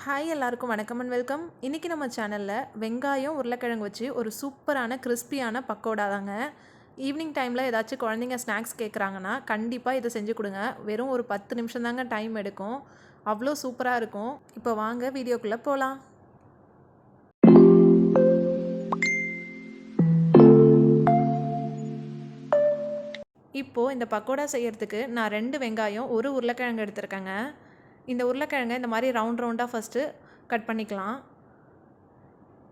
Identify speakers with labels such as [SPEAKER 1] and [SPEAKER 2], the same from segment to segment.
[SPEAKER 1] Hi எல்லாருக்கும் வணக்கம் and welcome. இன்றைக்கி நம்ம சேனலில் வெங்காயம் உருளைக்கிழங்கு வச்சு ஒரு சூப்பரான கிறிஸ்பியான பக்கோடா தாங்க. ஈவினிங் டைமில் ஏதாச்சும் குழந்தைங்க ஸ்நாக்ஸ் கேட்குறாங்கன்னா கண்டிப்பாக இதை செஞ்சு கொடுங்க. வெறும் ஒரு 10 நிமிஷம் தாங்க டைம் எடுக்கும். அவ்வளோ சூப்பராக இருக்கும். இப்போ வாங்க வீடியோக்குள்ளே போகலாம். இப்போது இந்த பக்கோடா செய்கிறதுக்கு நான் 2 வெங்காயம் 1 உருளைக்கிழங்கு எடுத்திருக்கேங்க. இந்த உருளைக்கிழங்கை இந்த மாதிரி ரவுண்டாக ஃபஸ்ட்டு கட் பண்ணிக்கலாம்.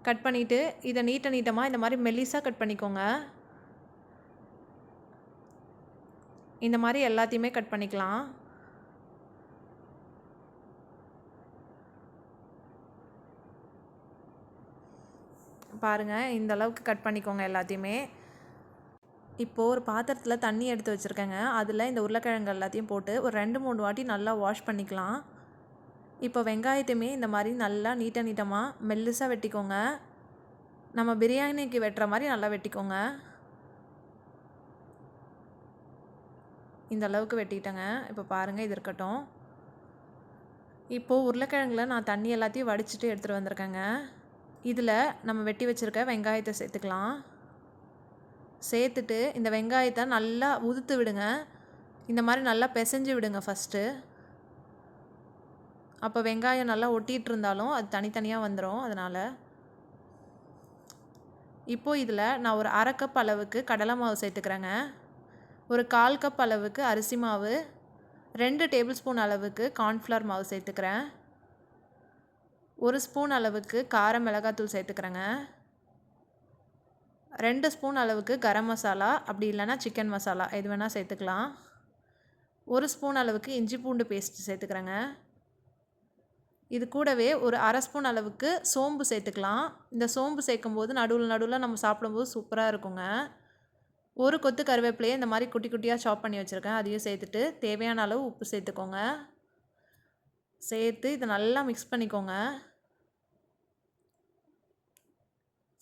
[SPEAKER 1] கட் பண்ணிவிட்டு இதை நீட்டமாக இந்த மாதிரி மெல்லிஸாக கட் பண்ணிக்கோங்க. இந்த மாதிரி எல்லாத்தையுமே கட் பண்ணிக்கலாம். பாருங்கள், இந்த அளவுக்கு கட் பண்ணிக்கோங்க எல்லாத்தையுமே. இப்போது ஒரு பாத்திரத்தில் தண்ணி எடுத்து வச்சுருக்கேங்க. அதில் இந்த உருளைக்கிழங்கு எல்லாத்தையும் போட்டு ஒரு 2-3 வாட்டி நல்லா வாஷ் பண்ணிக்கலாம். இப்போ வெங்காயத்தையுமே இந்த மாதிரி நல்லா நீட்டமாக மெல்லிஸாக வெட்டிக்கோங்க. நம்ம பிரியாணிக்கு வெட்டுற மாதிரி நல்லா வெட்டிக்கோங்க. இந்த அளவுக்கு வெட்டிட்டேங்க. இப்போ பாருங்கள், இது இருக்கட்டும். இப்போது உருளைக்கிழங்குல நான் தண்ணி எல்லாத்தையும் வடிச்சிட்டு எடுத்துகிட்டு வந்திருக்கேங்க. இதில் நம்ம வெட்டி வச்சுருக்க வெங்காயத்தை சேர்த்துக்கலாம். சேர்த்துட்டு இந்த வெங்காயத்தை நல்லா உதுத்து விடுங்க. இந்த மாதிரி நல்லா பிசைஞ்சு விடுங்க ஃபஸ்ட்டு. அப்போ வெங்காயம் நல்லா ஒட்டிகிட்டு இருந்தாலும் அது தனித்தனியாக வந்துடும். அதனால் இப்போது இதில் நான் ஒரு 1/2 கப் அளவுக்கு கடலை மாவு சேர்த்துக்கிறேங்க. ஒரு 1/4 கப் அளவுக்கு அரிசி மாவு, 2 டேபிள் ஸ்பூன் அளவுக்கு கார்ன்ஃப்ளவர் மாவு சேர்த்துக்கிறேன். 1 ஸ்பூன் அளவுக்கு கார மிளகாத்தூள் சேர்த்துக்கிறேங்க. 2 ஸ்பூன் அளவுக்கு கரம் மசாலா, அப்படி இல்லைன்னா சிக்கன் மசாலா எது வேணால் சேர்த்துக்கலாம். 1 ஸ்பூன் அளவுக்கு இஞ்சி பூண்டு பேஸ்ட் சேர்த்துக்கிறேங்க. இது கூடவே ஒரு 1/2 ஸ்பூன் அளவுக்கு சோம்பு சேர்த்துக்கலாம். இந்த சோம்பு சேர்க்கும்போது நடுவில் நம்ம சாப்பிடும்போது சூப்பராக இருக்குங்க. ஒரு கொத்து கருவேப்பிலையை இந்த மாதிரி குட்டி குட்டியாக சாப் பண்ணி வச்சுருக்கேன். அதையும் சேர்த்துட்டு தேவையான அளவு உப்பு சேர்த்துக்கோங்க. சேர்த்து இதை நல்லா மிக்ஸ் பண்ணிக்கோங்க.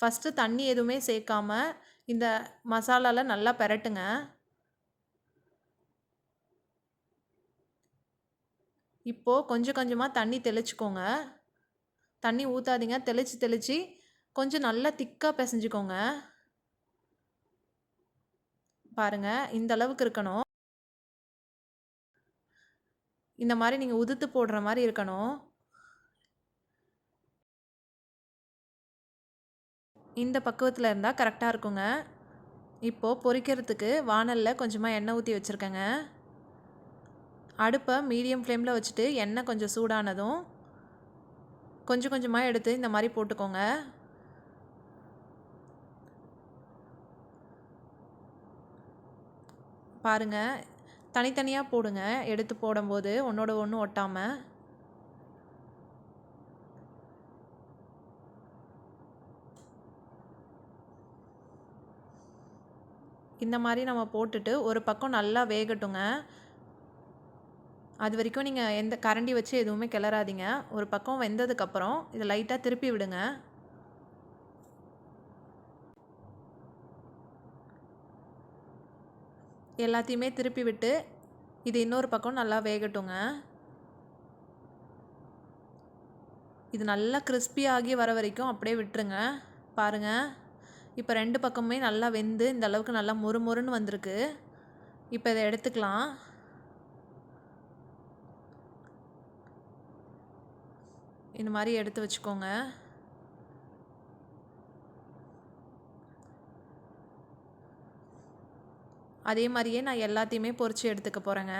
[SPEAKER 1] ஃபஸ்ட்டு தண்ணி எதுவுமே சேர்க்காம இந்த மசாலாவில் நல்லா பெரட்டுங்க. இப்போது கொஞ்சமாக தண்ணி தெளிச்சுக்கோங்க. தண்ணி ஊற்றாதீங்க. தெளித்து கொஞ்சம் நல்லா திக்காக பிசைஞ்சிக்கோங்க. பாருங்கள், இந்த அளவுக்கு இருக்கணும். இந்த மாதிரி நீங்கள் உதுத்து போடுற மாதிரி இருக்கணும். இந்த பக்குவத்தில் இருந்தால் கரெக்டாக இருக்குங்க. இப்போது பொரிக்கிறதுக்கு வானலில் கொஞ்சமாக எண்ணெய் ஊற்றி வச்சுருக்கேங்க. அடுப்பை மீடியம் ஃப்ளேமில் வச்சுட்டு எண்ணெய் கொஞ்சம் சூடானதும் கொஞ்சமாக எடுத்து இந்த மாதிரி போட்டுக்கோங்க. பாருங்கள், தனித்தனியாக போடுங்க. எடுத்து போடும்போது ஒன்றோட ஒன்று ஒட்டாமல். இந்த மாதிரி நம்ம போட்டுட்டு ஒரு பக்கம் நல்லா வேகட்டுங்க. அது வரைக்கும் நீங்கள் எந்த கரண்டி வச்சு எதுவுமே கிளறாதீங்க. ஒரு பக்கம் வெந்ததுக்கப்புறம் இதை லைட்டாக திருப்பி விடுங்க. எல்லாத்தையுமே திருப்பி விட்டு இது இன்னொரு பக்கம் நல்லா வேகட்டுங்க. இது நல்லா கிறிஸ்பியாகி வர வரைக்கும் அப்படியே விட்டுருங்க. பாருங்கள், இப்போ 2 பக்கமுமே நல்லா வெந்து இந்த அளவுக்கு நல்லா மொறுன்னு வந்திருக்கு. இப்போ இதை எடுத்துக்கலாம். இந்த மாதிரி எடுத்து வச்சுக்கோங்க. அதே மாதிரியே நான் எல்லாத்தையுமே பொரித்து எடுத்துக்க போகிறேங்க.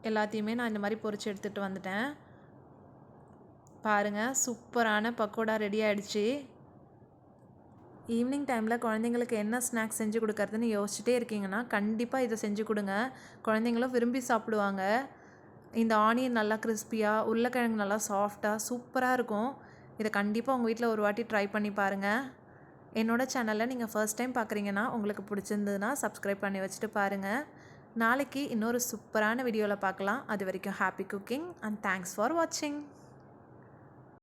[SPEAKER 1] எல்லாத்தையுமே நான் இந்த மாதிரி பொரித்து எடுத்துகிட்டு வந்துட்டேன். பாருங்கள், சூப்பரான பக்கோடா ரெடி ஆகிடுச்சு. ஈவினிங் டைமில் குழந்தைங்களுக்கு என்ன ஸ்நாக்ஸ் செஞ்சு கொடுக்கறதுன்னு யோசிச்சுட்டே இருக்கீங்கன்னா கண்டிப்பாக இதை செஞ்சு கொடுங்க. குழந்தைங்களும் விரும்பி சாப்பிடுவாங்க. இந்த ஆனியன் நல்லா கிறிஸ்பியாக, உருளைக்கிழங்கு நல்லா சாஃப்டாக சூப்பராக இருக்கும். இதை கண்டிப்பாக உங்கள் வீட்டில் ஒரு வாட்டி ட்ரை பண்ணி பாருங்கள். என்னோடய சேனலில் நீங்கள் ஃபர்ஸ்ட் டைம் பார்க்குறீங்கன்னா உங்களுக்கு பிடிச்சிருந்ததுன்னா சப்ஸ்கிரைப் பண்ணி வச்சுட்டு பாருங்கள். நாளைக்கு இன்னொரு சூப்பரான வீடியோவில் பார்க்கலாம். அது வரைக்கும் happy cooking and thanks for வாட்சிங்.